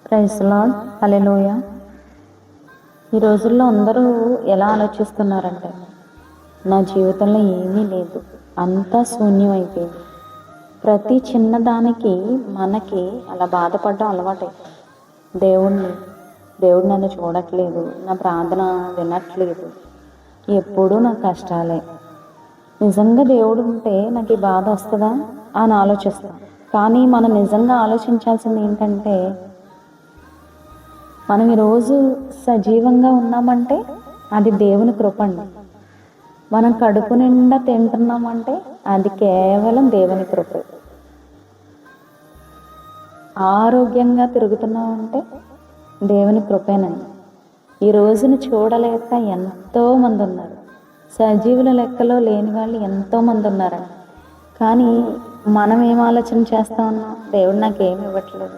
Praise lord, హల్లెలూయా. ఈ రోజుల్లో అందరూ ఎలా ఆలోచిస్తున్నారంటే, నా జీవితంలో ఏమీ లేదు, అంతా శూన్యం అయిపోయింది. ప్రతి చిన్నదానికి మనకి అలా బాధపడడం అలవాటు. దేవుడు నన్ను చూడట్లేదు, నా ప్రార్థన వినట్లేదు, ఎప్పుడూ నా కష్టాలే. నిజంగా దేవుడు ఉంటే నాకు ఈ బాధ వస్తుందా అని ఆలోచిస్తాం. కానీ మనం నిజంగా ఆలోచించాల్సింది ఏంటంటే, మనం ఈరోజు సజీవంగా ఉన్నామంటే అది దేవుని కృప అండి. మనం కడుపు నిండా తింటున్నామంటే అది కేవలం దేవుని కృప. ఆరోగ్యంగా తిరుగుతున్నామంటే దేవుని కృపేనండి. ఈ రోజును చూడలేక ఎంతోమంది ఉన్నారు. సజీవుల లెక్కలో లేని వాళ్ళు ఎంతోమంది ఉన్నారండి. కానీ మనం ఏం ఆలోచన చేస్తా ఉన్నాం? దేవుడు నాకేమి ఇవ్వట్లేదు,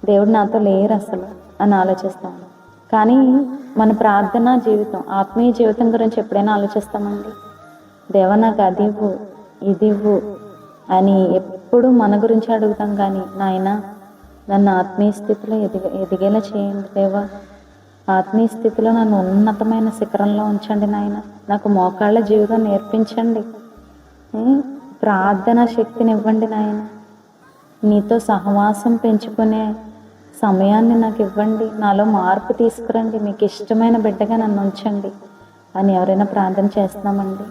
దేవుడు నాతో లేరు అసలు అని ఆలోచిస్తాము. కానీ మన ప్రార్థనా జీవితం, ఆత్మీయ జీవితం గురించి ఎప్పుడైనా ఆలోచిస్తామండి? దేవా నాకు అది ఇవ్వు, ఇది ఇవ్వు అని ఎప్పుడు మన గురించి అడుగుతాం. కానీ నాయన నన్ను ఆత్మీయ స్థితిలో ఎదిగేలా చేయండి దేవా, ఆత్మీయ స్థితిలో నన్ను ఉన్నతమైన శిఖరంలో ఉంచండి నాయన, నాకు మోకాళ్ళ జీవితం నేర్పించండి, ప్రార్థనా శక్తిని ఇవ్వండి నాయన, నీతో సహవాసం పెంచుకునే సమయాన్ని నాకు ఇవ్వండి, నాలో మార్పు తీసుకురండి, మీకు ఇష్టమైన బిడ్డగా నన్ను ఉంచండి అని ఎవరైనా ప్రార్థన చేస్తున్నామండి?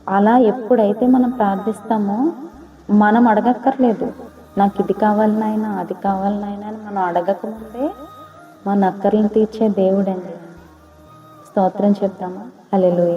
అలా ఎప్పుడైతే మనం ప్రార్థిస్తామో మనం అడగక్కర్లేదు, నాకు ఇది కావాలి నాయనా, అది కావాలి నాయనా అని మనం అడగకముందే మన అక్కర్లను తీర్చే దేవుడండి. స్తోత్రం చెప్తామా? హల్లెలూయా.